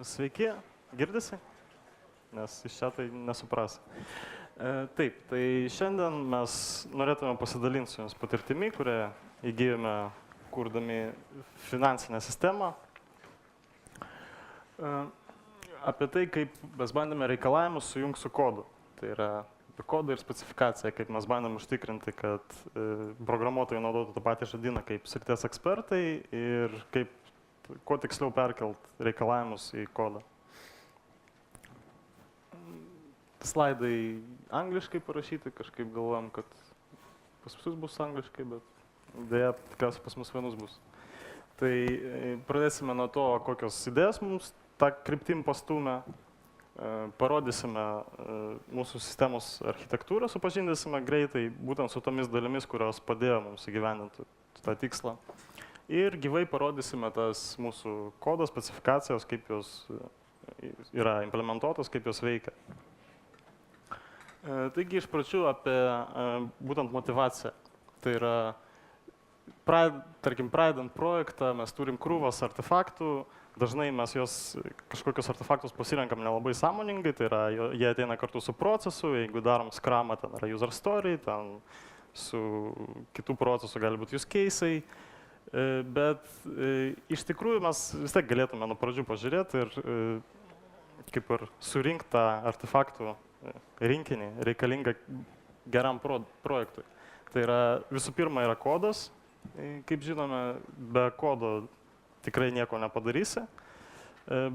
Sveiki, girdisi? Nes iš čia tai nesupras. Taip, tai šiandien mes norėtume pasidalinti su jums patirtimi, kurią įgyjome kurdami finansinę sistemą. Apie tai, kaip mes bandėme reikalavimus sujungti su kodu. Tai yra kodą ir specifikaciją, kaip mes bandėme užtikrinti, kad programuotojai naudotų tą patį žodyną kaip srities ekspertai ir kaip kuo tiksliau perkelt reikalavimus į kodą. Slaidai angliškai parašyti, kažkaip galvojam, kad pas visus bus angliškai, bet dėja, tikriausiai pas mus vienus bus. Tai pradėsime nuo to, kokios idėjas mums tą kryptim pastūmė, parodysime mūsų sistemos architektūrą, supažindysime greitai būtent su tomis dalimis, kurios padėjo mums įgyvendinti tą tikslą. Ir gyvai parodysime tas mūsų kodo specifikacijos, kaip jos yra implementuotos, kaip jos veikia. Taigi iš pradžių apie būtent motivaciją. Tai yra, tarkim, pradedant projektą, mes turim krūvas artefaktų, dažnai mes kažkokius artefaktus pasirenkam nelabai sąmoningai, tai yra, jie ateina kartu su procesu, jeigu darom skramą, ten yra user story, ten su kitų procesų gali būti use case'ai. Bet iš tikrųjų mes vis tiek galėtume nuo pradžių pažiūrėti ir kaip ir surinkti tą artefaktų rinkinį reikalingą geram projektui. Tai yra, visų pirma yra kodas, kaip žinome, be kodo tikrai nieko nepadarysi,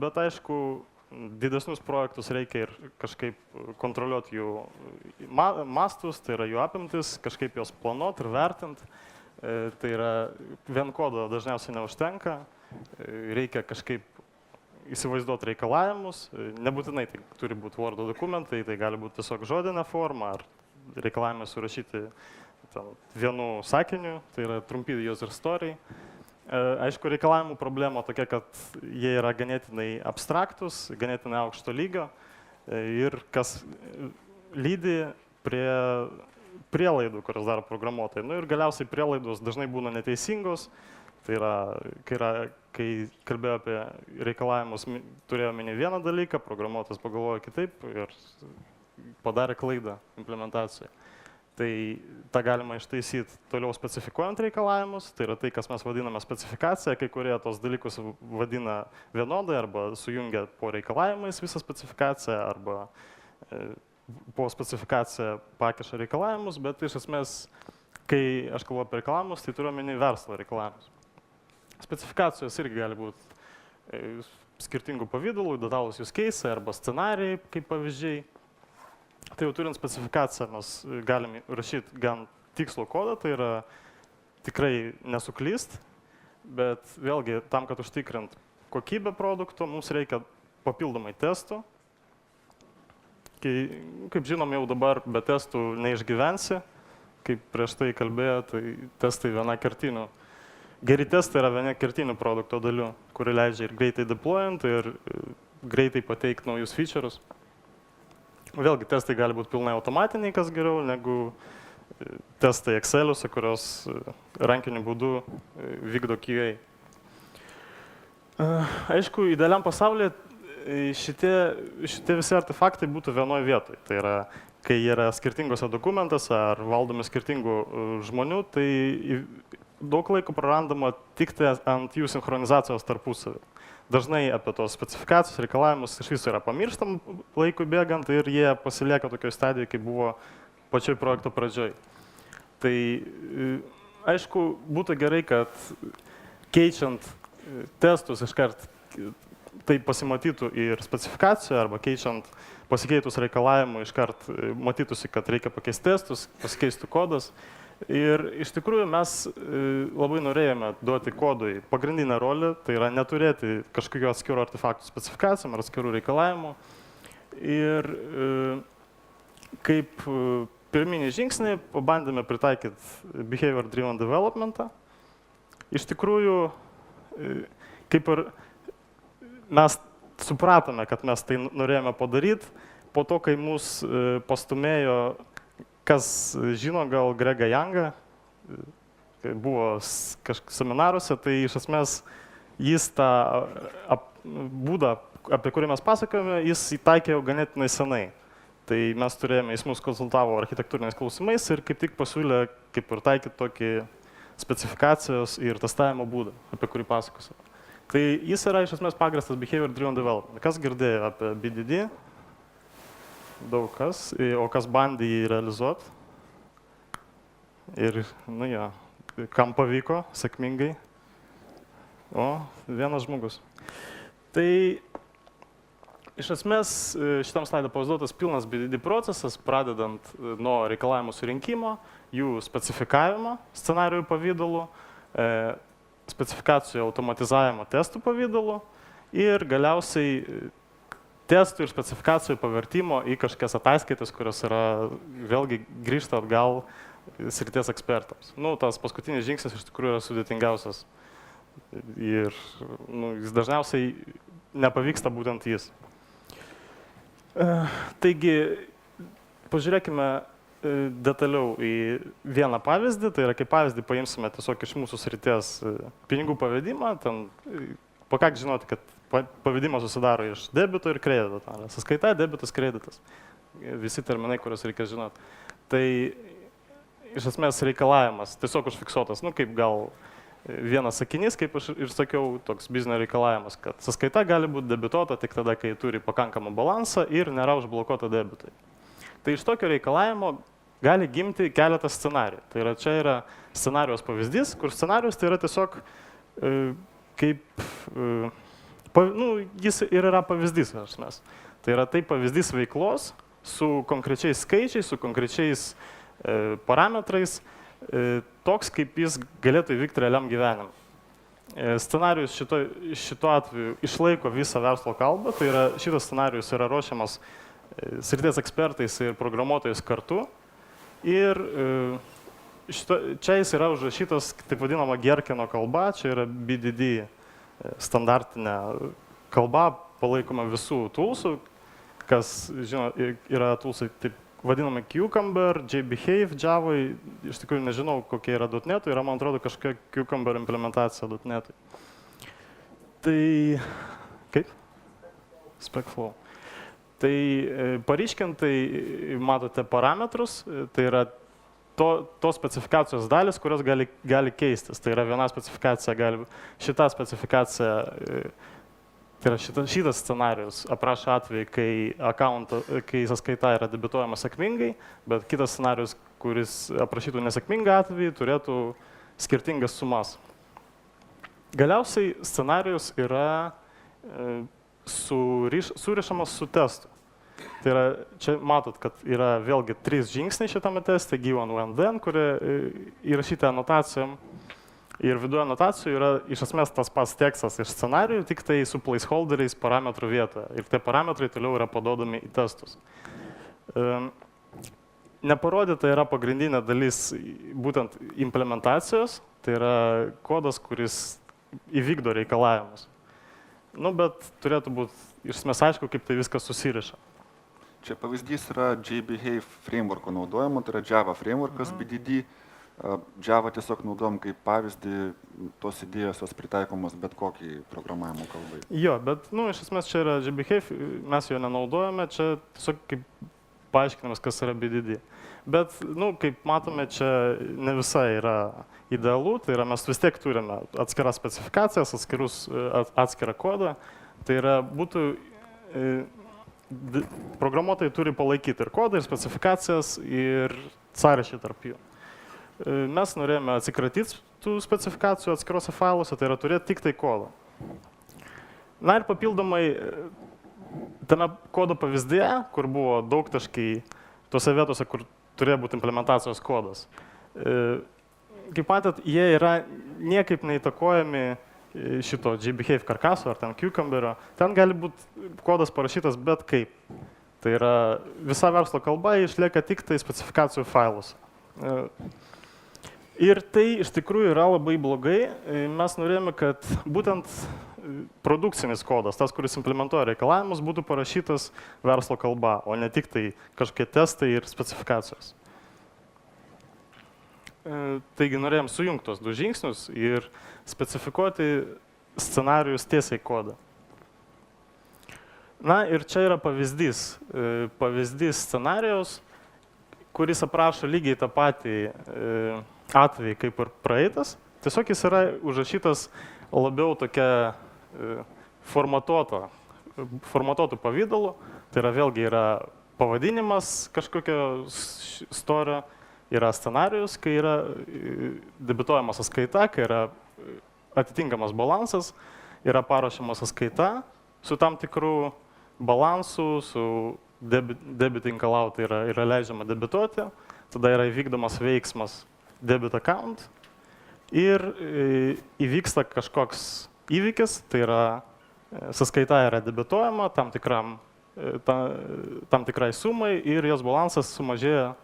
bet aišku, didesnius projektus reikia ir kažkaip kontroliuoti jų mastus, tai yra jų apimtis, kažkaip juos planuoti ir vertinti. Tai yra, vien kodo dažniausiai neužtenka, reikia kažkaip įsivaizduoti reikalavimus, nebūtinai tai turi būti Word dokumentai, tai gali būti tiesiog žodinė forma ar reikalavimai surašyti vienu sakiniu, tai yra trumpi user story. Aišku, reikalavimų problema tokia, kad jie yra ganėtinai abstraktus, ganėtinai aukšto lygio ir kas lydi prie prielaidų, kurios daro programuotojai. Ir galiausiai prielaidos dažnai būna neteisingos. Tai yra, kai kalbėjau apie reikalavimus, turėjo omeny vieną dalyką, programuotojas pagalvojo kitaip ir padarė klaidą implementacijoje. Tai tą galima ištaisyti toliau specifikuojant reikalavimus. Tai yra tai, kas mes vadiname specifikacija. Kai kurie tos dalykus vadina vienodai arba sujungia po reikalavimais visą specifikaciją arba po specifikaciją pakiša reikalavimus, bet iš esmės, kai aš kalbu apie reikalavimus, tai turiu omeny verslo reikalavimus. Specifikacijos irgi gali būti skirtingų pavydalų, detalūs use case'ai arba scenarijai kaip pavyzdžiai. Tai jau turint specifikaciją mes galime rašyti gan tikslų kodą, tai yra tikrai nesuklyst, bet vėlgi tam, kad užtikrint kokybę produkto, mums reikia papildomai testų. Kaip žinom, jau dabar be testų neišgyvensi, kaip prieš tai kalbėjo, tai testai viena kertinių. Geri testai yra viena kertinių produkto dalių, kuri leidžia ir greitai deployant, ir greitai pateikti naujus feature'us. Vėlgi, testai gali būti pilnai automatiniai, kas geriau, negu testai Excel'uose, kurios rankiniu būdu vykdo QA. Aišku, idealiam pasaulyje šitie visi artefaktai būtų vienoje vietoje. Tai yra, kai jie yra skirtingose dokumentuose ar valdomi skirtingų žmonių, tai daug laiko prarandama tik ant jų sinchronizacijos tarpusavį. Dažnai apie tos specifikacijos reikalavimus iš viso yra pamirštam laikui bėgant ir jie pasilieka tokioje stadijoje, kaip buvo pačioj projekto pradžioj. Tai aišku, būtų gerai, kad keičiant testus iškart tai pasimatytų ir specifikacijoje arba pasikeitus reikalavimų iškart matytųsi, kad reikia pakeisti testus, pasikeistų kodas. Ir iš tikrųjų mes labai norėjome duoti kodui pagrindinę rolę, tai yra neturėti kažkokio atskirų artefaktų specifikacijom ar atskirų reikalavimų. Ir kaip pirminį žingsnį pabandėme pritaikyti behavior driven developmentą. Iš tikrųjų, kaip ir mes supratome, kad mes tai norėjome padaryti, po to, kai mus pastumėjo, kas žino gal Gregą Youngą, kai buvo seminaruose, tai iš esmės jis tą būdą, apie kurį mes pasakojame, jis įtaikė jau ganėtinai senai. Tai mes turėjome, jis mus konsultavo architektūriniais klausimais ir kaip tik pasiūlė, kaip ir taikyti tokį specifikacijos ir testavimo būdą, apie kurį pasakosiu. Tai jis yra iš esmės pagrįstas Behavior Driven Development. Kas girdėjo apie BDD? Daug kas, o kas bandė jį realizuoti. Ir, nu jo, kam pavyko sėkmingai? O, vienas žmogus. Tai iš esmės šitam slaidui pavaizduotas pilnas BDD procesas, pradedant nuo reikalavimų surinkimo, jų specifikavimo scenarijų pavydalu, specifikacijų automatizavimo testų pavydalu ir galiausiai testų ir specifikacijų pavertimo į kažkokias ataskaitas, kurios yra vėlgi grįžta atgal srities ekspertams. Nu, tas paskutinis žingsnis iš tikrųjų yra sudėtingiausias ir jis dažniausiai nepavyksta būtent jis. Taigi, pažiūrėkime detaliau į vieną pavyzdį, tai yra kaip pavyzdį paimsime tiesiog iš mūsų srities pinigų pavedimą, ten pakaks žinoti, kad pavedimas susidaro iš debito ir kredito, sąskaita, debitas, kreditas, visi terminai, kuriuos reikia žinoti. Tai iš esmės reikalavimas tiesiog užfiksuotas, nu kaip gal vienas sakinys, kaip aš ir sakiau, toks biznio reikalavimas, kad sąskaita gali būti debituota tik tada, kai turi pakankamą balansą ir nėra užblokuota debitai. Tai iš tokio reikalavimo gali gimti keletas scenarijų. Tai yra, čia yra scenarijos pavyzdys, kur scenarijus tai yra tiesiog kaip, jis ir yra pavyzdys, iš esmės. Tai yra tai pavyzdys veiklos su konkrečiais skaičiais, su konkrečiais parametrais, toks, kaip jis galėtų įvykti realiam gyvenimui. Scenarijus šituo atveju išlaiko visą verslo kalbą, tai yra šitas scenarijus yra ruošiamas srities ekspertais ir programuotojais kartu. Ir čia jis yra užrašytas, taip vadinama Gherkino kalba, čia yra BDD standartinė kalba, palaikoma visų toolsų, kas, žino, yra toolsai taip vadinami Cucumber, JBehave, Java, iš tikrųjų nežinau, kokie yra .NET, yra, man atrodo, kažkokia Cucumber implementacija .NET. Tai, kaip? SpecFlow. Tai paryškintai matote parametrus, tai yra tos specifikacijos dalis, kurios gali keistis. Tai yra viena specifikacija, šita specifikacija, tai yra šitas scenarijus aprašo atvejį, kai sąskaita yra debituojama sėkmingai, bet kitas scenarijus, kuris aprašytų nesėkmingą atvejį, turėtų skirtingas sumas. Galiausiai scenarijus yra surišamas su testu. Tai yra, čia matot, kad yra vėlgi 3 žingsniai šitame teste, given when then, kurie įrašyti anotacijom. Ir viduje anotacijų yra iš esmės tas pats tekstas iš scenarijų, tik tai su placeholderiais parametrų vietoje. Ir tie parametrai toliau yra paduodami į testus. Neparodyta yra pagrindinė dalis būtent implementacijos, tai yra kodas, kuris įvykdo reikalavimus. Nu, bet turėtų būti iš esmės aišku, kaip tai viskas susiriša. Čia pavyzdys yra JBehave frameworko naudojimo, tai yra Java frameworkas BDD. Java tiesiog naudojam kaip pavyzdį, tos idėjos jos pritaikomos bet kokiai programavimo kalbai. Jo, bet iš esmės čia yra JBehave, mes jo nenaudojame, čia tiesiog kaip paaiškinimas, kas yra BDD. Bet, kaip matome, čia ne visai yra idealu, tai yra mes vis tiek turime atskiras specifikacijas, atskirą kodą, tai yra programuotojai turi palaikyti ir kodą, ir specifikacijas, ir sąryšį tarp jų. Mes norėjome atsikratyti tų specifikacijų atskiruose failuose, tai yra turėti tik tai kodą. Na ir papildomai tame kodo pavyzdėje, kur buvo daug taškai tose vietose, kur turėjo būti implementacijos kodas. Kaip matėt, jie yra niekaip neįtakojami šito JBehave karkaso ar ten Cucumberio. Ten gali būti kodas parašytas bet kaip. Tai yra visa verslo kalba išlieka tik tai specifikacijų failuose. Ir tai iš tikrųjų yra labai blogai. Mes norėjome, kad būtent produkcinis kodas, tas, kuris implementuoja reikalavimus, būtų parašytas verslo kalba, o ne tik tai kažkokie testai ir specifikacijos. Taigi norėjom sujungti tos 2 žingsnius ir specifikuoti scenarijus tiesiai kodą. Na ir čia yra pavyzdys scenarijaus, kuris aprašo lygiai tą patį atvejį kaip ir praeitas. Tiesiog jis yra užrašytas labiau tokia formatuotų pavydalu. Tai yra vėlgi yra pavadinimas kažkokio storio, yra scenarijus, kai yra debituojama sąskaita, kai yra atitinkamas balansas, yra paruošiama sąskaita su tam tikrų balansų, su debiting allowed, tai yra leidžiama debituoti, tada yra įvykdomas veiksmas debit account ir įvyksta kažkoks įvykis, tai yra sąskaita yra debituojama tam tikrai sumai ir jos balansas sumažėja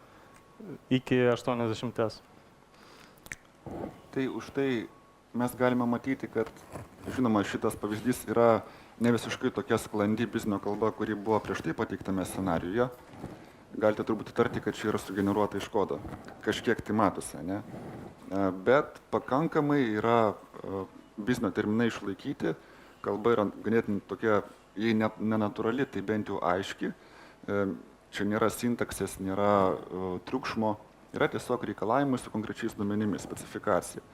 iki 80. Tai už tai mes galime matyti, kad, žinoma, šitas pavyzdys yra ne visiškai tokia sklandi biznio kalba, kuri buvo prieš tai pateiktame scenariuje. Galite turbūt įtarti, kad čia yra sugeneruota iš kodo. Kažkiek tai matosi, ne? Bet pakankamai yra biznio terminai išlaikyti. Kalba yra ganėtinai tokia, jei nenatūrali, tai bent jau aiški. Čia nėra sintaksės, nėra triukšmo. Yra tiesiog reikalavimai su konkrečiais duomenimis, specifikacija.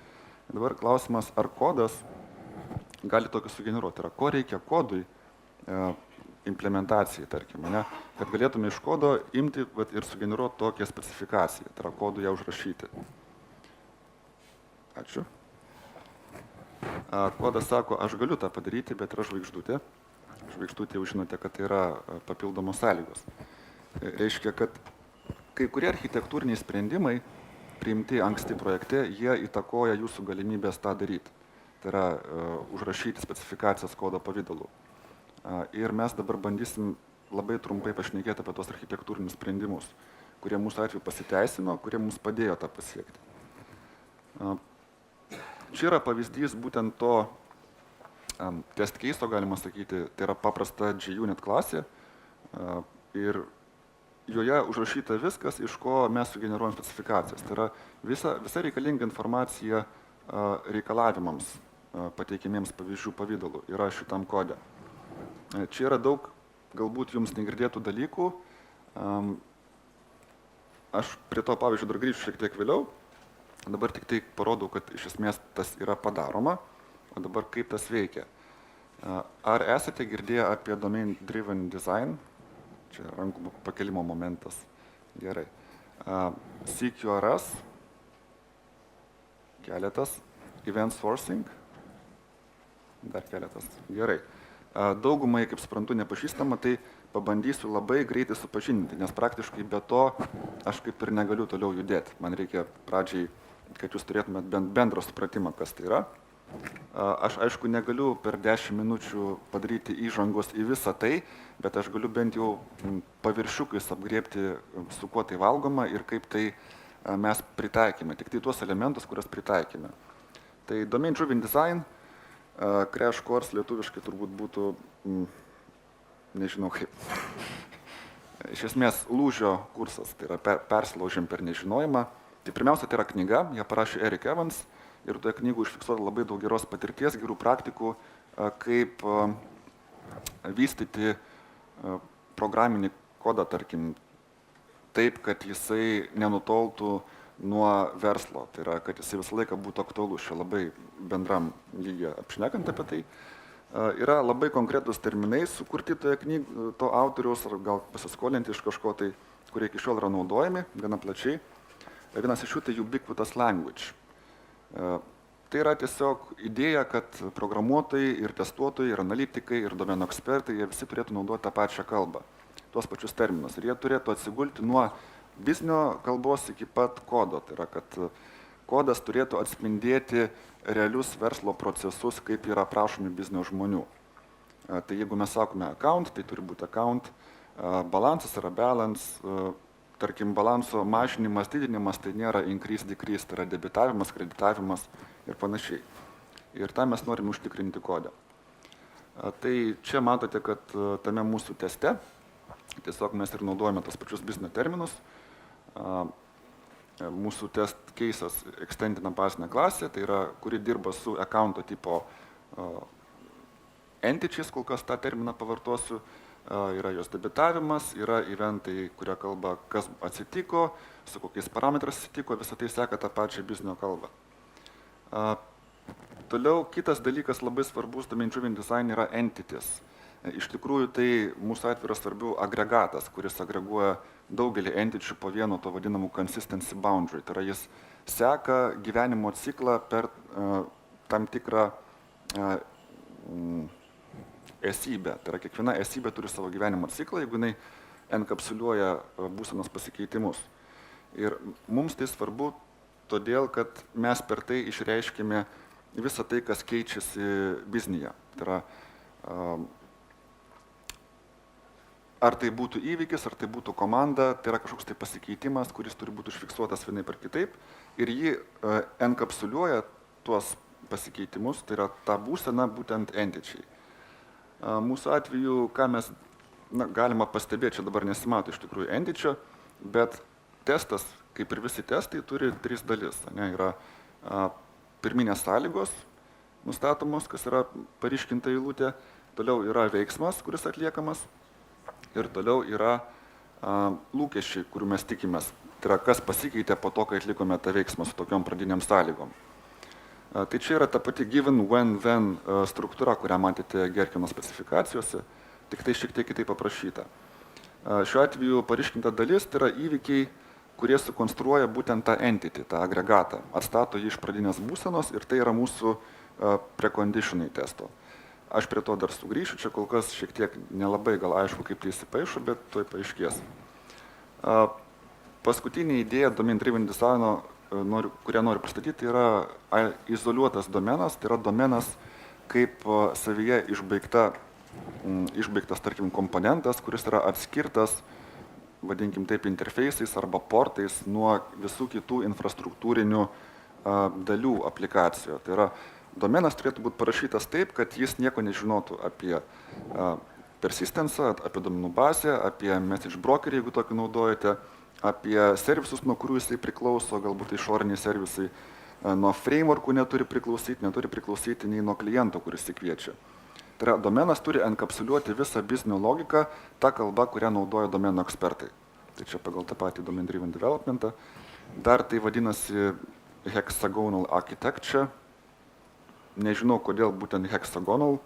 Dabar klausimas, ar kodas gali tokį sugeneruoti. Ko reikia kodui implementacijai, tarkim, ne? Kad galėtume iš kodo imti ir sugeneruoti tokią specifikaciją, tai yra kodų ją užrašyti. Ačiū. Kodas sako, aš galiu tą padaryti, bet yra žvaigždutė. Žvaigždutė jau žinote, kad tai yra papildomos sąlygos. Reiškia, kad kai kurie architektūriniai sprendimai priimti anksti projekte, jie įtakoja jūsų galimybės tą daryti. Tai yra užrašyti specifikacijas kodo pavydalu. Ir mes dabar bandysim labai trumpai pašnekėti apie tos architektūrinius sprendimus, kurie mūsų atveju pasiteisino, kurie mums padėjo tą pasiekti. Čia yra pavyzdys būtent to test case'o, galima sakyti, tai yra paprasta JUnit klasė ir joje užrašyta viskas, iš ko mes sugeneruojam specifikacijas. Tai yra visa reikalinga informacija reikalavimams pateikimiems pavyzdžių pavydalu yra šitam kode. Čia yra daug galbūt jums negirdėtų dalykų. Aš prie to pavyzdžių dar grįšiu šiek tiek vėliau. Dabar tik tai parodau, kad iš esmės tas yra padaroma, o dabar kaip tas veikia. Ar esate girdėję apie domain driven design? Čia rankų pakelimo momentas. Gerai. CQRS. Keletas. Event sourcing. Dar keletas. Gerai. Daugumai, kaip suprantu, nepažįstama, tai pabandysiu labai greitai supažindinti, nes praktiškai be to aš kaip ir negaliu toliau judėti. Man reikia pradžiai, kad jūs turėtumėt bent bendrą supratimą, kas tai yra. Aš aišku negaliu per 10 minučių padaryti įžangos į visą tai, bet aš galiu bent jau paviršiukais apgrėbti, su kuo tai valgoma ir kaip tai mes pritaikėme, tik tai tuos elementus, kuriuos pritaikėme. Tai Domain Driven Design, crash course lietuviškai turbūt būtų, nežinau kaip, iš esmės lūžio kursas, tai yra persilaužėm per nežinojimą. Tai pirmiausia, tai yra knyga, ją parašė Eric Evans. Ir toje knygų užfiksuota labai daug geros patirties, gerų praktikų, kaip vystyti programinį kodą, tarkim, taip, kad jisai nenutoltų nuo verslo. Tai yra, kad jisai visą laiką būtų aktualus. Čia labai bendram lygyje apšnekant apie tai. Yra labai konkretus terminai sukurti toje knygoje, to autoriaus, ar gal pasiskolinti iš kažko tai, kurie iki šiol yra naudojami, gana plačiai. Vienas iš jų tai ubiquitous language. Tai yra tiesiog idėja, kad programuotojai ir testuotojai, ir analitikai, ir domenų ekspertai, jie visi turėtų naudoti tą pačią kalbą, tuos pačius terminus. Ir jie turėtų atsigulti nuo biznio kalbos iki pat kodo. Tai yra, kad kodas turėtų atspindėti realius verslo procesus, kaip yra aprašomi biznio žmonių. Tai jeigu mes sakome account, tai turi būti account, balansas yra balance, tarkim, balanso mažinimas, didinimas, tai nėra increase, decrease, tai yra debitavimas, kreditavimas ir panašiai. Ir tą mes norime užtikrinti kode. Tai čia matote, kad tame mūsų teste, tiesiog mes ir naudojame tas pačius biznio terminus. Mūsų test case'as extendina bazinę klasę, tai yra, kuri dirba su accounto tipo entities, kol kas tą terminą pavartosiu. yra jos debitavimas, yra eventai, kurie kalba, kas atsitiko, su kokiais parametrais atsitiko, visą tai seka tą pačią biznio kalbą. Toliau kitas dalykas labai svarbus domain-driven design yra entities. Iš tikrųjų, tai mūsų atveju yra svarbiau agregatas, kuris agreguoja daugelį entičių po vieno to vadinamų consistency boundary. Tai yra jis seka gyvenimo ciklą per tam tikrą esybę. Tai yra kiekviena esybė turi savo gyvenimo ciklą, jeigu jinai enkapsuliuoja būsenos pasikeitimus. Ir mums tai svarbu todėl, kad mes per tai išreiškime visą tai, kas keičiasi biznyje. Tai yra, ar tai būtų įvykis, ar tai būtų komanda, tai yra kažkoks tai pasikeitimas, kuris turi būti užfiksuotas vienaip ar kitaip, ir jį enkapsuliuoja tuos pasikeitimus, tai yra tą būseną būtent entičiai. Mūsų atveju, ką mes galima pastebėti, čia dabar nesimato iš tikrųjų entičio, bet testas, kaip ir visi testai, turi 3 dalis. Yra pirminės sąlygos nustatomos, kas yra paryškinta eilutė, toliau yra veiksmas, kuris atliekamas, ir toliau yra lūkesčiai, kurių mes tikimės. Tai yra, kas pasikeitė po to, kai atlikome tą veiksmą su tokiom pradiniam sąlygom. Tai čia yra ta pati given, when, then struktūra, kurią matėte Gherkino specifikacijose, tik tai šiek tiek kitaip aprašyta. Šiuo atveju paryškinta dalis tai yra įvykiai, kurie sukonstruoja būtent tą entity, tą agregatą, atstato jį iš pradinės būsenos ir tai yra mūsų preconditionai testo. Aš prie to dar sugrįšiu, čia kol kas šiek tiek nelabai gal aišku, kaip tai įsipaišo, bet tuoj paaiškės. Paskutinė idėja domain-driven designo, kurią noriu pristatyti, yra izoliuotas domenas, tai yra domenas kaip savyje išbaigtas, tarkim, komponentas, kuris yra atskirtas, vadinkim taip, interfeisais arba portais nuo visų kitų infrastruktūrinių dalių aplikacijų. Tai yra, domenas turėtų būti parašytas taip, kad jis nieko nežinotų apie persistensą, apie duomenų bazę, apie message brokerį, jeigu tokį naudojate, apie servisus, nuo kurių jisai priklauso, galbūt išoriniai servisai, nuo frameworkų neturi priklausyti nei nuo kliento, kuris įkviečia. Tai yra, domenas turi enkapsuliuoti visą biznio logiką, tą kalbą, kurią naudoja domeno ekspertai. Tai čia pagal tą patį domain-driven developmentą. Dar tai vadinasi hexagonal architecture. Nežinau, kodėl būtent hexagonal,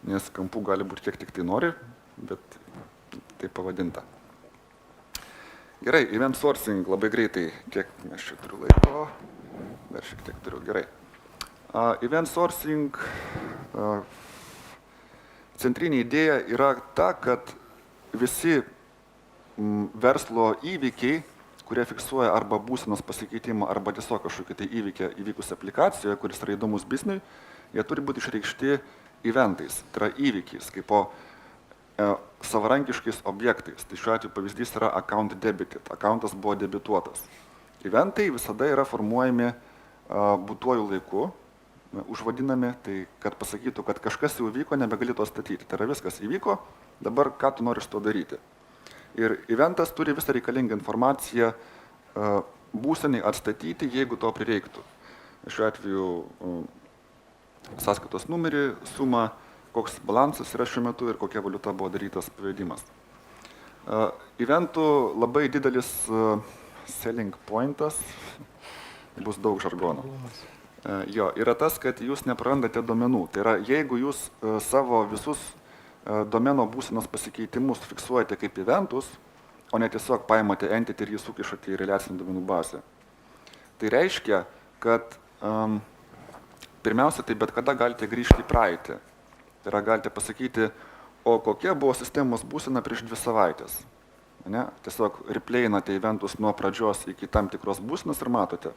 nes kampų gali būti kiek tik tai nori, bet tai pavadinta. Gerai, event sourcing labai greitai, kiek mes čia turiu laiko, dar šiek tiek turiu, gerai. Event sourcing, centrinė idėja yra ta, kad visi verslo įvykiai, kurie fiksuoja arba būsenos pasikeitimą, arba tiesiog kažkokį tai įvykį įvykus aplikacijoje, kuris yra įdomus bizniui, jie turi būti išreikšti eventais, tai yra įvykiais, kaip po savarankiškais objektais. Tai šiuo atveju pavyzdys yra account debited, accountas buvo debituotas. Eventai visada yra formuojami būtuoju laiku, užvadinami, tai kad pasakytų, kad kažkas jau įvyko, nebegali to statyti. Tai yra viskas įvyko, dabar ką tu nori su to daryti. Ir eventas turi visą reikalingą informaciją būsenai atstatyti, jeigu to prireiktų. Šiuo atveju sąskaitos numerį, sumą, koks balansas yra šiuo metu ir kokia valiuta buvo darytas pavedimas. Eventų labai didelis selling pointas, bus daug žargono. Jo, yra tas, kad jūs neprarandate duomenų. Tai yra, jeigu jūs savo visus domeno būsenos pasikeitimus fiksuojate kaip eventus, o ne tiesiog paimate entity ir jį sukišate į reliacinį duomenų bazę. Tai reiškia, kad pirmiausia, tai bet kada galite grįžti į praeitį. Tai yra, galite pasakyti, o kokia buvo sistemos būsena prieš 2 savaitės. Ne? Tiesiog replayinate eventus nuo pradžios iki tam tikros būsenos ir matote.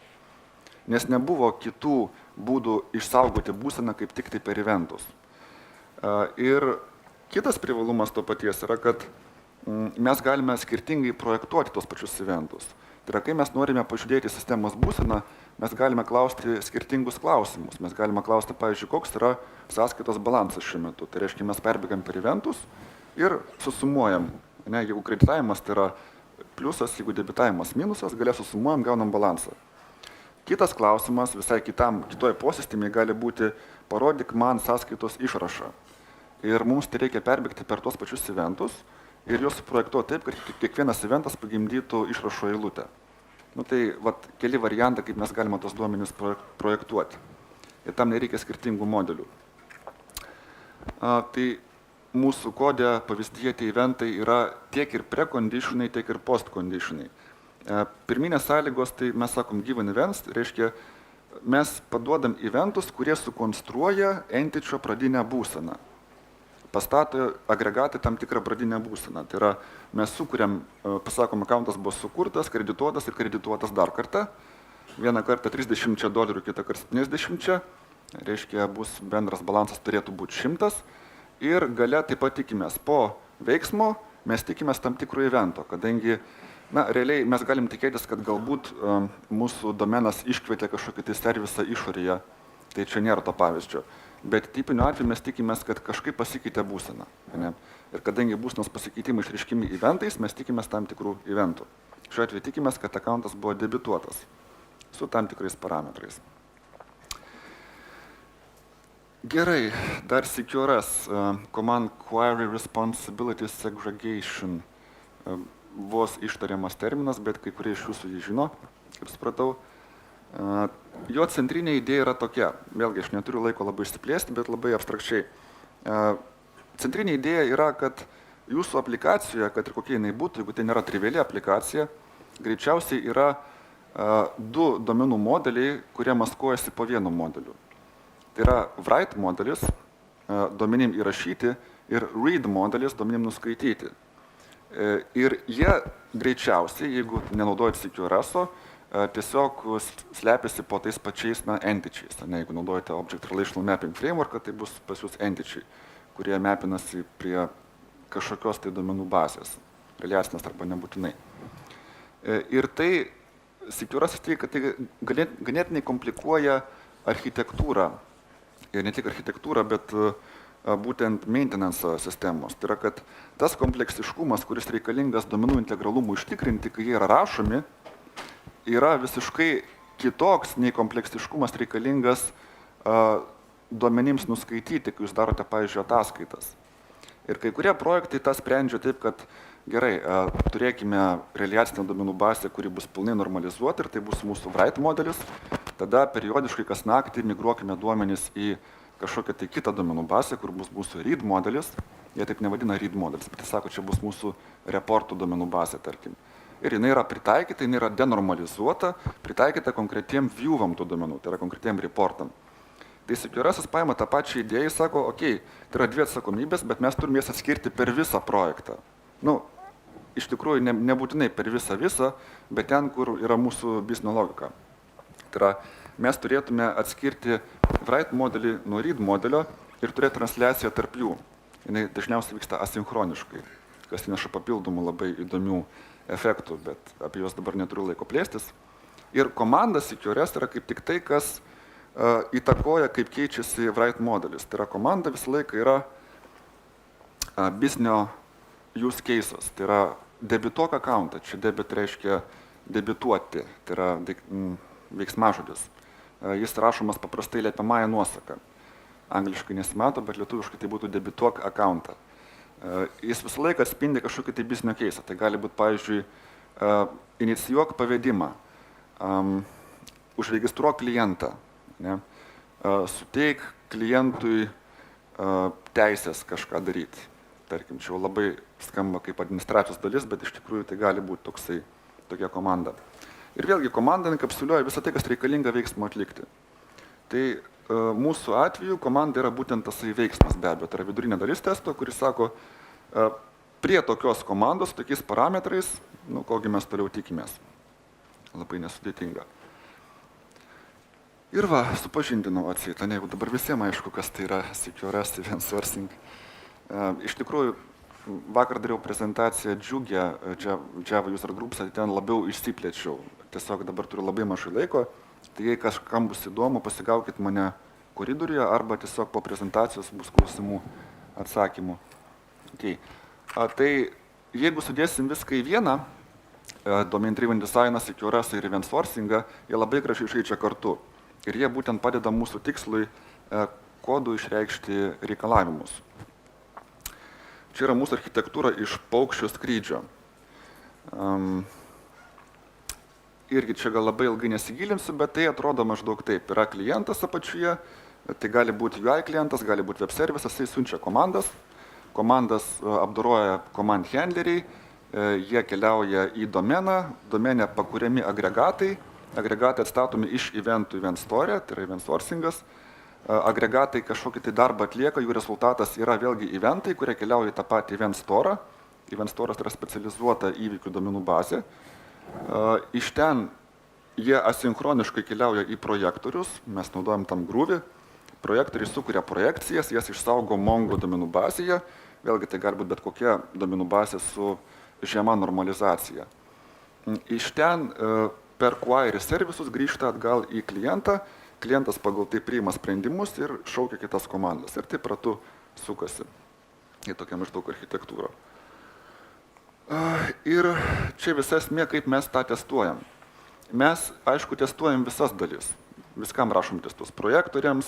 Nes nebuvo kitų būdų išsaugoti būseną kaip tik tai per eventus. Ir kitas privalumas to paties yra, kad mes galime skirtingai projektuoti tos pačius eventus. Tai yra, kai mes norime pažiūrėti sistemos būseną, mes galime klausti skirtingus klausimus. Mes galime klausti, pavyzdžiui, koks yra sąskaitos balansas šiuo metu. Tai reiškia, mes perbėgam per eventus ir susumuojam. Ne, jeigu kreditavimas tai yra pliusas, jeigu debitavimas minusas, galės susumuojam, gaunam balansą. Kitas klausimas visai kitoj posistemėje gali būti, parodyk man sąskaitos išrašą. ir mums tai reikia perbėgti per tuos pačius eventus ir juos suprojektuoti taip, kad kiekvienas eventas pagimdytų išrašo eilutę. Nu, tai keli variantai, kaip mes galime tos duomenis projektuoti. Ir tam nereikia skirtingų modelių. Tai mūsų kode pavyzdyje tie eventai yra tiek ir preconditionai, tiek ir postconditionai. Pirminės sąlygos, tai mes sakom given events, reiškia, mes paduodam eventus, kurie sukonstruoja entičio pradinę būseną. Pastato agregatai tam tikrą pradinę būseną. Tai yra, mes sukuriam, pasakom, accountas buvo sukurtas, kredituotas ir kredituotas dar kartą. Vieną kartą $30, kitą kartą 70, reiškia, bus bendras balansas turėtų būti 100. Ir gale taip pat tikimės po veiksmo, mes tikimės tam tikrų evento, kadangi, realiai mes galim tikėtis, kad galbūt mūsų domenas iškvietė kažkokį tai servisą išorėje, tai čia nėra to pavyzdžio. Bet tipiniu atveju mes tikimės, kad kažkaip pasikeitė būsena. Ne? Ir kadangi būsenos pasikeitimai išreiškimi eventais, mes tikimės tam tikrų eventų. Šiuo atveju tikimės, kad accountas buvo debituotas su tam tikrais parametrais. Gerai, dar CQRS, Command Query Responsibility Segregation. Vos ištariamas terminas, bet kai kurie iš jūsų jį žino, kaip supratau. Jo centrinė idėja yra tokia, vėlgi aš neturiu laiko labai išsiplėsti, bet labai abstrakčiai. Centrinė idėja yra, kad jūsų aplikacijoje, kad ir kokia jinai būtų, jeigu tai nėra triviali aplikacija, greičiausiai yra du domenų modeliai, kurie maskuojasi po vienu modeliu. Tai yra write modelis, domenim įrašyti, ir read modelis, domenim nuskaityti. Ir jie greičiausiai, jeigu nenaudojat CQRS-o, tiesiog slepiasi po tais pačiais entičiais. Jeigu naudojate Object Relational Mapping Framework, tai bus pas jūs entičiai, kurie mapinasi prie kažkokios tai duomenų bazės, reliacinės arba nebūtinai. Ir tai, CQRS teigia, kad tai ganėtinai komplikuoja architektūrą. Ir ne tik architektūrą, bet būtent maintenance sistemos. Tai yra, kad tas kompleksiškumas, kuris reikalingas duomenų integralumų užtikrinti, kai jie yra rašomi, yra visiškai kitoks nei kompleksiškumas reikalingas duomenims nuskaityti, kai jūs darote, pavyzdžiui, ataskaitas. Ir kai kurie projektai tą sprendžia taip, kad gerai, turėkime reliacinę duomenų bazę, kuri bus pilnai normalizuota ir tai bus mūsų write modelis, tada periodiškai kas naktį migruokime duomenis į kažkokią tai kitą duomenų bazę, kur bus mūsų read modelis, jie taip nevadina read modelis, bet jis sako, čia bus mūsų reportų duomenų bazė, tarkim. Ir jinai yra pritaikyta, jinai yra denormalizuota, pritaikyta konkretiem view'am tų duomenų, tai yra konkretiem reportam. Tai CQRS paima tą pačią idėją, sako, okei, tai yra dvi atsakomybės, bet mes turime jas atskirti per visą projektą. Iš tikrųjų, nebūtinai per visą, bet ten, kur yra mūsų biznio logika. Tai yra, mes turėtume atskirti write modelį nuo read modelio ir turėti transliaciją tarp jų. Jinai dažniausiai vyksta asinchroneškai, kas įneša papildomų labai įdomių efektų, bet apie juos dabar neturiu laiko plėstis. Ir komandas CQRS yra kaip tik tai, kas įtakoja, kaip keičiasi write modelis. Tai yra komanda visą laiką yra biznio use cases, tai yra debituok accountą, čia debit reiškia debituoti, tai yra veiksmažodis. Jis rašomas paprastai liepiamąja nuosaka. Angliškai nesimato, bet lietuviškai tai būtų debituok accountą. Jis visą laiką atspindi kažkokį tai biznio keisą. Tai gali būti, pavyzdžiui, inicijuok pavedimą, užregistruok klientą, ne? Suteik klientui teisės kažką daryti. Tarkim, čia labai skamba kaip administracijos dalis, bet iš tikrųjų tai gali būti tokia komanda. Ir vėlgi komanda enkapsuliuoja visą tai, kas reikalinga veiksmą atlikti. Tai mūsų atveju komanda yra būtent tasai veiksmas, be abejo, tai yra vidurinė dalis testo, kuris sako, prie tokios komandos, tokiais parametrais, kogi mes toliau tikimės. Labai nesudėtinga. Ir supažindinau atseit, jeigu dabar visiems aišku, kas tai yra CQRS event sourcing. Iš tikrųjų, vakar dariau prezentaciją Džiugė, Java User Groups, ten labiau išsiplėčiau. Tiesiog dabar turiu labai mažai laiko. Tai jei kažkam bus įdomu, pasigaukit mane koridoriuje arba tiesiog po prezentacijos bus klausimų atsakymų. Okay. Tai jeigu sudėsim viską į vieną, domain driven designą, CQRS ir event sourcingą, jie labai gražiai žaidžia kartu. Ir jie būtent padeda mūsų tikslui kodų išreikšti reikalavimus. Čia yra mūsų architektūra iš paukščio skrydžio. Irgi čia gal labai ilgai nesigilinsiu, bet tai atrodo maždaug taip. Yra klientas apačioje, tai gali būti UI klientas, gali būti web servisas, jis siunčia komandas apdoroja command handleriai, jie keliauja į domeną, domene pakuriami agregatai atstatomi iš eventų event store, tai yra event sourcingas, agregatai kažkokį tai darbą atlieka, jų rezultatas yra vėlgi eventai, kurie keliauja į tą patį event store. Event store yra specializuota įvykių duomenų bazė. Iš ten jie asinchroniškai keliauja į projektorius, mes naudojam tam Groovy. Projektoriai sukuria projekcijas, jas išsaugo Mongo duomenų bazėje, vėlgi tai gali būti bet kokia duomenų bazė su žema normalizacija. Iš ten per query servisus grįžta atgal į klientą, klientas pagal tai priima sprendimus ir šaukia kitas komandas. Ir taip ratu sukasi į tokią maždaug architektūrą. Ir čia visa esmė, kaip mes tą testuojam. Mes, aišku, testuojam visas dalis. Viskam rašom testus projektoriams,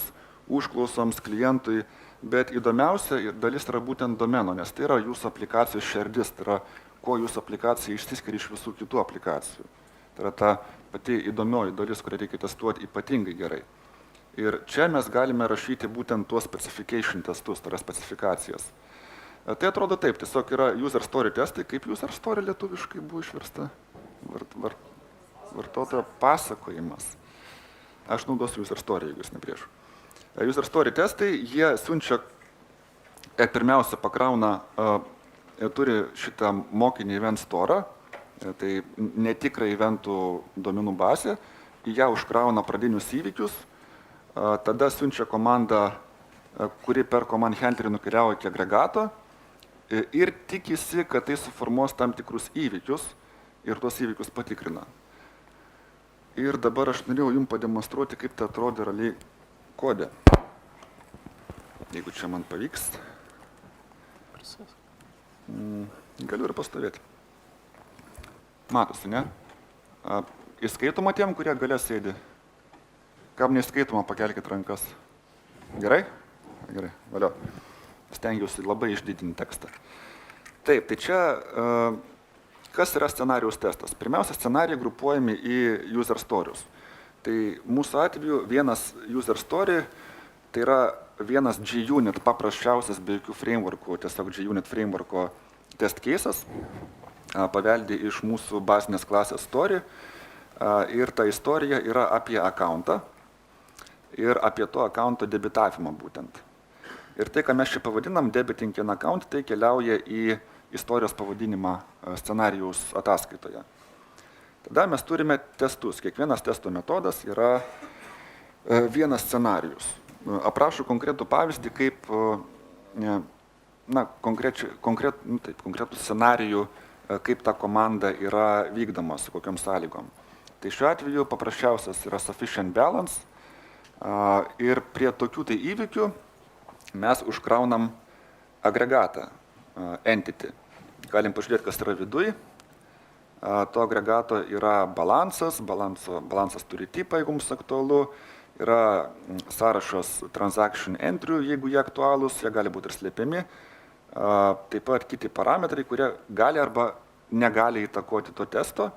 užklausoms, klientui, bet įdomiausia dalis yra būtent domeno, nes tai yra jūsų aplikacijos šerdis, tai yra, kuo jūsų aplikacija išsiskiria iš visų kitų aplikacijų. Tai yra ta pati įdomioji dalis, kurią reikia testuoti ypatingai gerai. Ir čia mes galime rašyti būtent tuos specification testus, tai yra specifikacijas. Tai atrodo taip, tiesiog yra user story testai, kaip user story lietuviškai buvo išversta, vartotojo pasakojimas. Aš naudosiu user story, jeigu jūs ne prieš. User story testai, jie siunčia, pirmiausia pakrauna, turi šitą mokinį event store, tai netikrą eventų duomenų bazę, į ją užkrauna pradinius įvykius, tada siunčia komandą, kuri per command handlerį nukeliauja iki agregato ir tikisi, kad tai suformuos tam tikrus įvykius ir tuos įvykius patikrina. Ir dabar aš norėjau jums pademonstruoti, kaip tai atrodo realiai kode. Jeigu čia man pavyks. Galiu ir pastovėti. Matosi, ne? Įskaitoma tiem, kurie gale sėdi. Kam neįskaitoma, pakelkit rankas. Gerai? Gerai, valio. Stengiausi labai išdidinti tekstą. Taip, tai čia kas yra scenarijaus testas? Pirmiausia, scenarijai grupuojami į user stories. Tai mūsų atveju vienas user story, tai yra vienas JUnit paprasčiausias be jokių frameworkų, tiesiog JUnit frameworko test cases, paveldi iš mūsų bazinės klasės story ir ta istorija yra apie accountą ir apie to accounto debitavimą būtent. Ir tai, ką mes čia pavadinam debiting an account, tai keliauja į istorijos pavadinimą scenarijaus ataskaitoje. Tada mes turime testus. Kiekvienas testo metodas yra vienas scenarijus. Aprašau konkretų pavyzdį, kaip konkretų scenarijų, kaip ta komanda yra vykdoma, su kokiom sąlygom. Tai šiuo atveju paprasčiausias yra sufficient balance ir prie tokių tai įvykių mes užkraunam agregatą, entity. Galim pažiūrėti, kas yra viduj. To agregato yra balansas, balansas turi tipą, jeigu mums aktualu, yra sąrašas transaction entry, jeigu jie aktualūs, jie gali būti ir slėpiami, taip pat kiti parametrai, kurie gali arba negali įtakoti to testo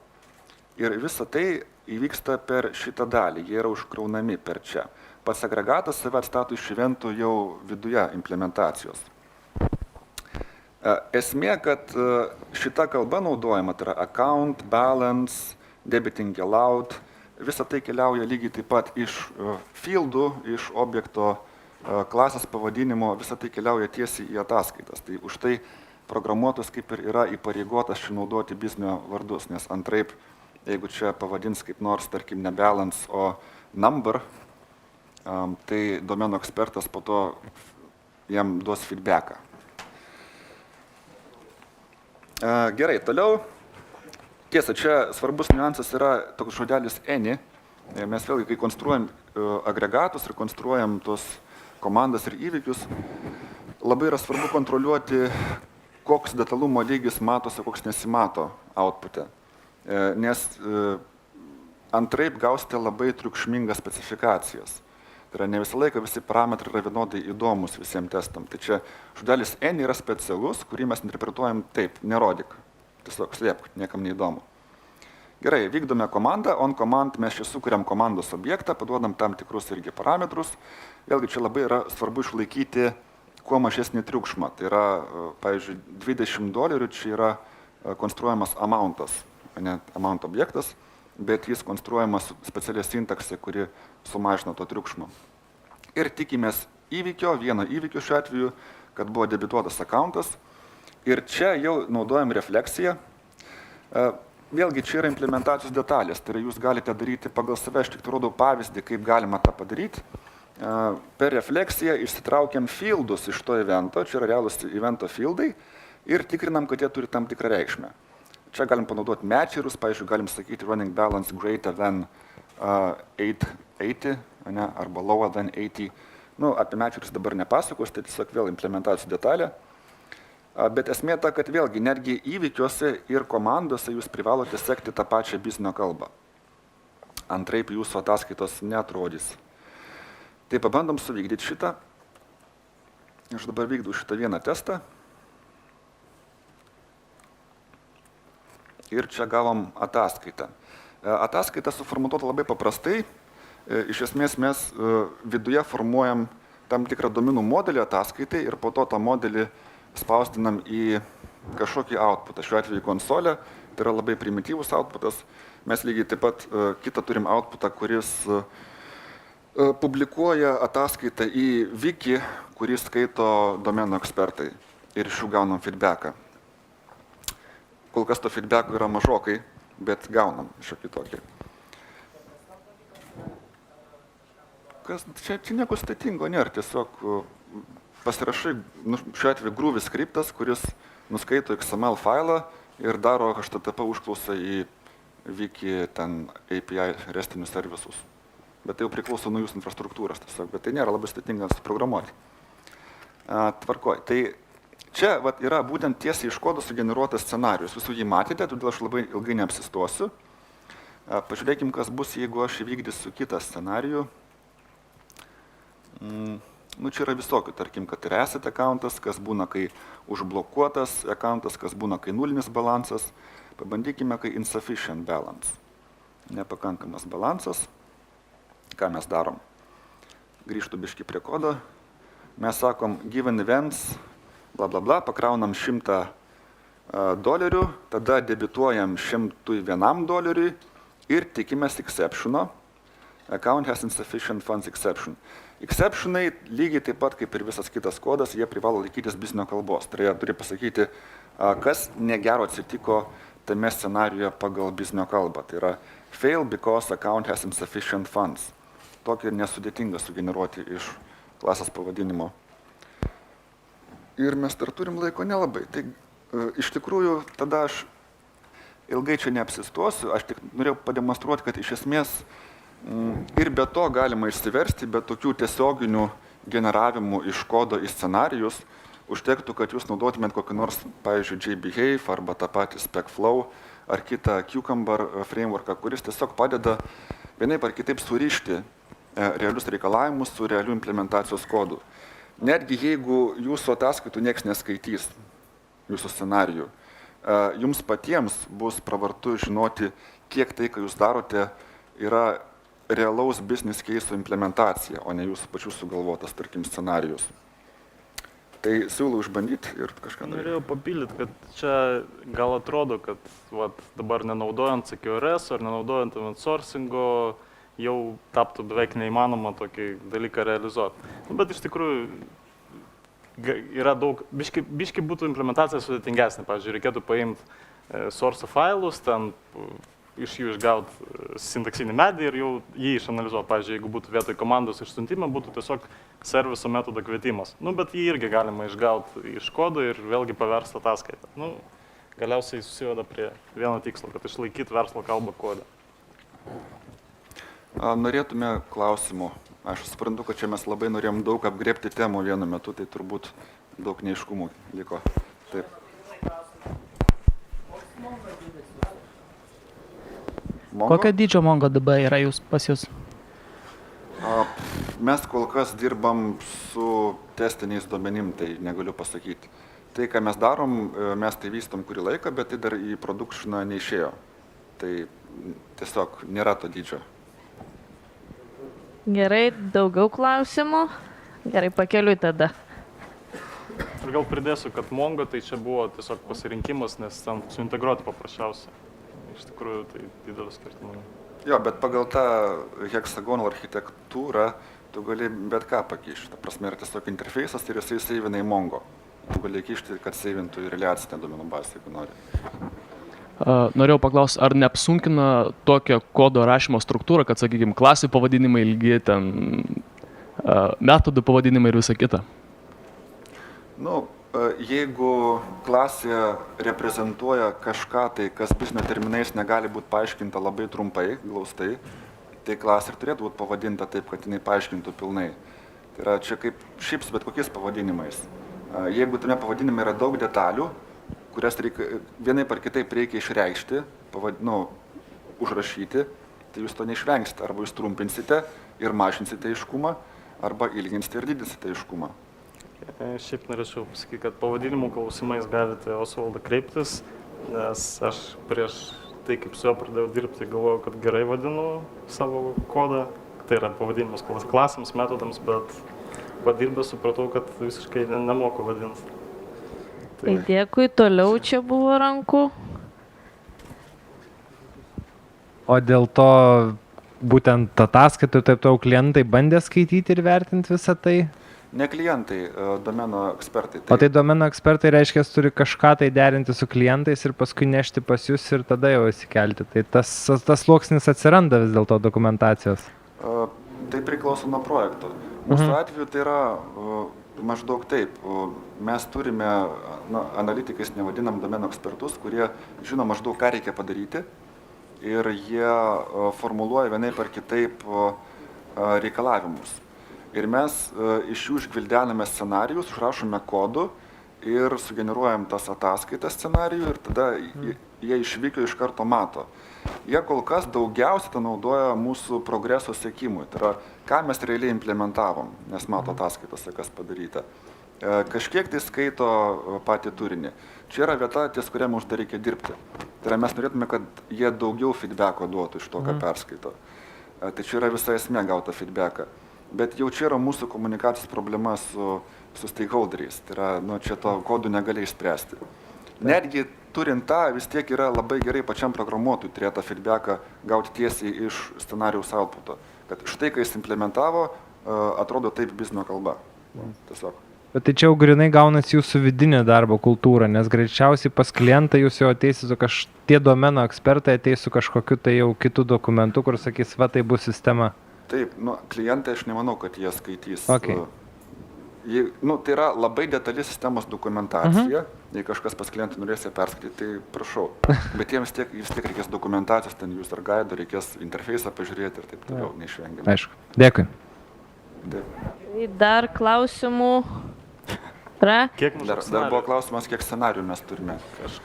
ir visa tai įvyksta per šitą dalį, jie yra užkraunami per čia. Pats agregatas save atstato iš eventų jau viduje implementacijos. Esmė, kad šita kalba naudojama, tai yra account, balance, debiting allowed, visa tai keliauja lygiai taip pat iš fieldų, iš objekto klasės pavadinimo, visa tai keliauja tiesiai į ataskaitas. Tai už tai programuotojas kaip ir yra įpareigotas čia naudoti biznio vardus, nes antraip, jeigu čia pavadins kaip nors, tarkim, ne balance, o number, tai domeno ekspertas po to jam duos feedbacką. Gerai, toliau. Tiesa, čia svarbus niuansas yra toks žodelis any. Mes vėlgi, kai konstruojam agregatus ir konstruojam tos komandas ir įvykius, labai yra svarbu kontroliuoti, koks detalumo lygis matosi, koks nesimato outpute. Nes antraip gausite labai triukšmingas specifikacijas. Tai yra ne visą laiką visi parametrai yra vienodai įdomus visiems testam. Tai čia žodelis N yra specialus, kurį mes interpretuojam taip, nerodyk. Tiesiog slėpk, niekam neįdomu. Gerai, vykdome komandą, on command mes čia sukuriam komandos objektą, paduodam tam tikrus irgi parametrus. Vėlgi čia labai yra svarbu išlaikyti kuo mažesnį triukšmą. Tai yra, pavyzdžiui, $20 čia yra konstruojamas amountas, ne amount objektas, bet jis konstruojamas specialia sintakse, kuri sumažina to triukšmo. Ir tikimės įvykio, vieno įvykio šiuo atveju, kad buvo debituotas accountas. Ir čia jau naudojam refleksiją. Vėlgi čia yra implementacijos detalės, tai yra jūs galite daryti pagal save, aš tik rodau pavyzdį, kaip galima tą padaryti. Per refleksiją išsitraukiam fieldus iš to evento, čia yra realūs evento fieldai ir tikrinam, kad jie turi tam tikrą reikšmę. Čia galim panaudoti matcherus, pavyzdžiui, galim sakyti running balance greater than 880, ne, arba lower than 80. Nu, apie matcherus dabar nepasakos, tai tiesiog vėl implementacijos detalė. Bet esmė ta, kad vėlgi netgi įvykiuose ir komandose jūs privalote sekti tą pačią biznio kalbą. Antraip jūsų ataskaitos neatrodys. Tai pabandom suvykdyti šitą. Aš dabar vykdau šitą vieną testą. Ir čia gavom ataskaitą. Ataskaita suformuotuota labai paprastai. Iš esmės mes viduje formuojam tam tikrą domenų modelį ataskaitai ir po to tą modelį spausdinam į kažkokį outputą. Šiuo atveju konsolę, tai yra labai primityvus outputas. Mes lygiai taip pat kitą turim outputą, kuris publikuoja ataskaitą į wiki, kurį skaito domeno ekspertai. Ir iš jų gaunam feedbacką. Kol kas to feedback yra mažokai, bet gaunam šiokį tokį. Čia nieko sudėtingo nėra, tiesiog pasirašai, šiuo atveju Groovy skriptas, kuris nuskaito XML failą ir daro HTTP užklausą į wiki ten API restinius servisus. Bet tai jau priklauso nuo jūsų infrastruktūros tiesiog, bet tai nėra labai sudėtinga suprogramuoti. Tvarkoj. Tai čia yra būtent tiesiai iš kodo sugeneruotas scenarijus. Jūs jį matėte, todėl aš labai ilgai neapsistosiu. Pažiūrėkim, kas bus, jeigu aš įvykdysiu kitą scenarijų. Čia yra visokių, tarkim, kad ir asset accountas, kas būna, kai užblokuotas accountas, kas būna, kai nulinis balansas. Pabandykime, kai insufficient balance. Nepakankamas balansas. Ką mes darom? Grįžtu biškį prie kodo. Mes sakom, given events, bla bla bla, pakraunam $100, tada debituojam $101 ir tikimės exceptiono. Account has insufficient funds exception. Exceptionai lygiai taip pat kaip ir visas kitas kodas, jie privalo laikytis biznio kalbos. Tai jie turi pasakyti, kas negero atsitiko tame scenariuje pagal biznio kalbą. Tai yra fail because account has insufficient funds. Tokį nesudėtingą sugeneruoti iš klasės pavadinimo. Ir mes dar turim laiko nelabai. Tai iš tikrųjų tada aš ilgai čia neapsistosiu, aš tik norėjau pademonstruoti, kad iš esmės ir be to galima išsiversti, be tokių tiesioginių generavimų iš kodo į scenarijus, užtektų, kad jūs naudotumėt kokį nors, pavyzdžiui, JBehave arba tą patį SpecFlow ar kitą Cucumber frameworką, kuris tiesiog padeda vienaip ar kitaip surišti realius reikalavimus su realiu implementacijos kodu. Netgi jeigu jūsų ataskaitų nieks neskaitys, jūsų scenarijų, jums patiems bus pravartu žinoti, kiek tai, ką jūs darote, yra realaus business case implementacija, o ne jūsų pačių sugalvotas, tarkim, scenarijus. Tai siūlau išbandyti ir kažką daryti. Norėjau papildyti, kad čia gal atrodo, kad dabar nenaudojant CQRS ar nenaudojant event sourcingo jau taptų beveik neįmanoma tokį dalyką realizuoti. Bet iš tikrųjų yra daug, biški būtų implementacija sudėtingesnė. Pavyzdžiui, reikėtų paimti source failus, ten iš jų išgauti sintaksinį medį ir jau jį išanalizuoti. Pavyzdžiui, jeigu būtų vietoj komandos išsiuntimo, būtų tiesiog serviso metodo kvietimas. Bet jį irgi galima išgauti iš kodo ir vėlgi paversti ataskaitą. Galiausiai susiveda prie vieno tikslo, kad išlaikyti verslo kalbą kode. Norėtume klausimų. Aš suprantu, kad čia mes labai norėjom daug apgrėbti temų vienu metu, tai turbūt daug neiškumų liko. Taip. Kokio dydžio MongoDB yra pas jūs? mes kol kas dirbam su testiniais duomenim, tai negaliu pasakyti. Tai, ką mes darom, mes tai vystom kurį laiką, bet tai dar į produkšiną neišėjo. Tai tiesiog nėra to dydžio. Gerai, daugiau klausimų. Gerai, pakeliui tada. Ir gal pridėsiu, kad Mongo tai čia buvo tiesiog pasirinkimas, nes ten suintegruoti paprasčiausia. Iš tikrųjų, tai didelis skirtumas. Jo, bet pagal tą heksagonų architektūrą tu gali bet ką pakišti. Ta prasme, yra tiesiog interfejsas ir jisai seivina į Mongo. Tu gali kišti, kad seivintų į reliacinę duomenų bazę, jeigu nori. Norėjau paklausti, ar neapsunkina tokią kodo rašymo struktūrą, kad, sakykime, klasių pavadinimai ilgi, ten metodų pavadinimai ir visa kita? Nu, jeigu klasė reprezentuoja kažką, tai kas biznio terminais negali būti paaiškinta labai trumpai, glaustai, tai klasė ir turėtų būti pavadinta taip, kad jinai paaiškintų pilnai. Tai yra čia kaip šiaip su bet kokiais pavadinimais. Jeigu tame pavadinime yra daug detalių, kurias vienaip ar kitaip reikia išreikšti, užrašyti, tai jūs to neišvengsite. Arba jūs trumpinsite ir mažinsite aiškumą, arba ilginsite ir didinsite aiškumą. Šiaip norėčiau pasakyti, kad pavadinimų klausimais galite Osvaldą kreiptis, nes aš prieš tai, kaip su juo pradėjau dirbti, galvojau, kad gerai vadinu savo kodą. Tai yra pavadinimus klasėms, metodams, bet padirbęs supratau, kad visiškai nemoku vadinti. Tai dėkui, toliau čia buvo rankų. O dėl to būtent ataskaitų taip toliau klientai bandė skaityti ir vertinti visą tai? Ne klientai, domeno ekspertai. O tai domeno ekspertai reiškia, turi kažką tai derinti su klientais ir paskui nešti pas jūs ir tada jau įsikelti. Tai tas sluoksnis atsiranda vis dėlto dokumentacijos. Tai priklauso nuo projekto. Mūsų atveju tai yra maždaug taip. Mes turime, analitikais nevadinam domeno ekspertus, kurie žino maždaug, ką reikia padaryti ir jie formuluoja vienaip ar kitaip reikalavimus. Ir mes iš jų išgvildename scenarijus, užrašome kodų ir sugeneruojam tas ataskaitas scenarijų ir tada jie išvykio iš karto mato. Jie kol kas daugiausiai naudoja mūsų progreso sekimui. Tai yra, ką mes realiai implementavom, nes mato ataskaitose, kas padaryta. Kažkiek tai skaito patį turinį. Čia yra vieta, ties kuria mums dar reikia dirbti. Tai yra, mes norėtume, kad jie daugiau feedbacko duotų iš to, ką perskaito. Tai čia yra visa esmė gauta feedbacką. Bet jau čia yra mūsų komunikacijos problema su stakeholderiais. Tai yra, čia to kodų negali išspręsti. Netgi turint tą, vis tiek yra labai gerai pačiam programuotojui turėtą feedbacką gauti tiesiai iš scenarijaus outputo. Kad štai, kai jis implementavo, atrodo taip biznio kalba. Tiesiog. Bet tai čia jau grinai gaunasi jūsų vidinė darbo kultūra, nes greičiausiai pas klientą jūs jau ateisite tie domeno ekspertai ateis su kažkokiu tai jau kitų dokumentų, kur sakys, va tai bus sistema. Taip, klientai aš nemanau, kad jie skaitys. Okay. Tai yra labai detali sistemos dokumentacija. Jei kažkas pas klientą norės ją perskaityti, tai prašau. Bet jiems vis tiek reikės dokumentacijos, ten user guide, reikės interfejsą pažiūrėti ir taip toliau, neišvengiamai. Aišku. Dėkui. Dar klausimų? Dar buvo klausimas, kiek scenarijų mes turime.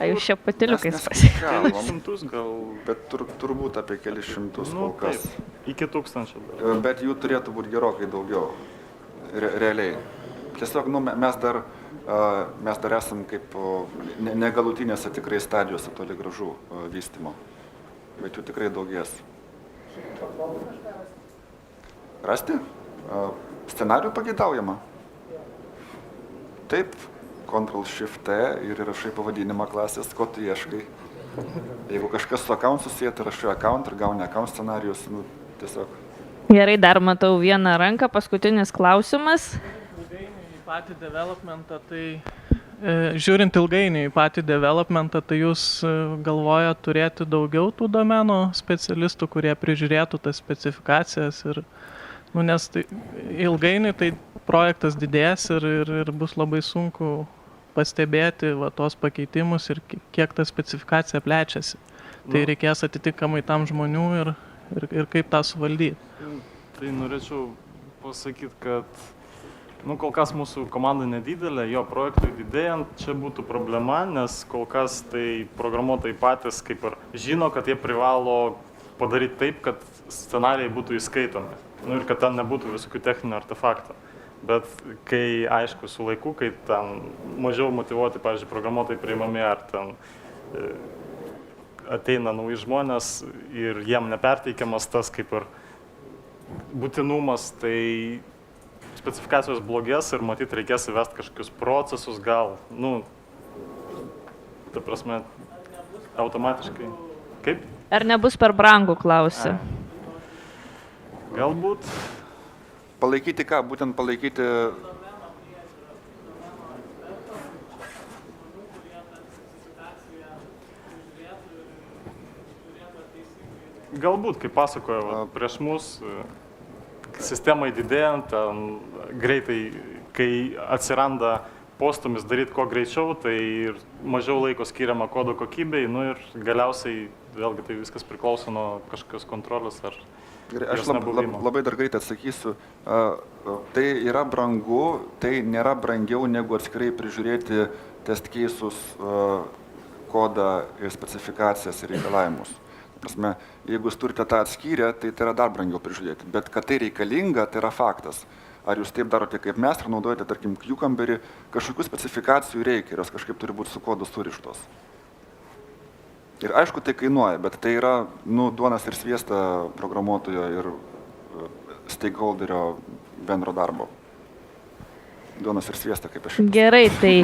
Jūs čia patiliukais Šimtus gal. Bet turbūt apie kelius šimtus kol kas. Iki 1000. Bet jų turėtų būti gerokai daugiau. Realiai. Tiesiog mes dar esam kaip negalutinėse tikrai stadijose toli gražu vystymo. Bet jų tikrai daugės. Rasti? Scenarijų pageidaujama. Taip, Ctrl-Shift-T ir įrašai pavadinimą klasės, ko tu ieškai. Jeigu kažkas su account susiję, tai rašai account ir gauni account scenarijus, tiesiog. Gerai, dar matau vieną ranką, paskutinis klausimas. Ilgainiui į patį developmentą, žiūrint ilgainiui į patį developmentą, tai jūs galvojat turėti daugiau tų domeno specialistų, kurie prižiūrėtų tas specifikacijas ir, nes ilgainiui tai projektas didės ir bus labai sunku pastebėti tos pakeitimus ir kiek ta specifikacija plečiasi. Tai reikės atitinkamai tam žmonių ir kaip tą suvaldyti. Tai norėčiau pasakyti, kad kol kas mūsų komanda nedidelė, jo projektui didėjant čia būtų problema, nes kol kas tai programuotojai patys kaip ir žino, kad jie privalo padaryti taip, kad scenarijai būtų įskaitomi. Nu ir kad ten nebūtų visokių techninių artefaktų. Bet kai, aišku, su laiku, kai ten mažiau motyvuoti, pavyzdžiui, programuotojai priimami, ar ten ateina nauji žmonės ir jiem neperteikiamas tas kaip ir būtinumas, tai specifikacijos blogės ir matyt reikės įvesti kažkokius procesus gal, nu, ta prasme, automatiškai. Kaip? Ar nebus per brangu, klausiu. Galbūt. Palaikyti ką? Būtent palaikyti... Galbūt, kaip pasakojo prieš mus, sistemai didėjant, greitai, kai atsiranda postumis daryti kuo greičiau, tai ir mažiau laiko skiriama kodo kokybei, nu ir galiausiai vėlgi tai viskas priklauso nuo kažkokios kontrolės ar Aš labai dar greitai atsakysiu. Tai yra brangu, tai nėra brangiau negu atskirai prižiūrėti test cases, kodą ir specifikacijas ir reikalavimus. Prasme, jeigu jūs turite tą atskyrę, tai tai yra dar brangiau prižiūrėti. Bet kad tai reikalinga, tai yra faktas. Ar jūs taip darote kaip mes, ar naudojate, tarkim, Cucumberį, kažkokių specifikacijų reikia ir jos kažkaip turi būti su kodu surištos. Ir aišku, tai kainuoja, bet tai yra, nu, duonas ir sviesta programuotojo ir stakeholderio bendro darbo. Duonas ir sviesta, kaip aš. Gerai, tai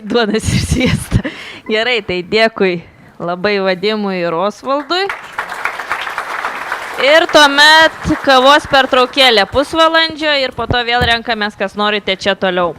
duonas ir sviesta. Gerai, tai dėkui labai Vadimui ir Osvaldui. Ir tuomet kavos pertraukėlė pusvalandžio ir po to vėl renkamės, kas norite čia toliau.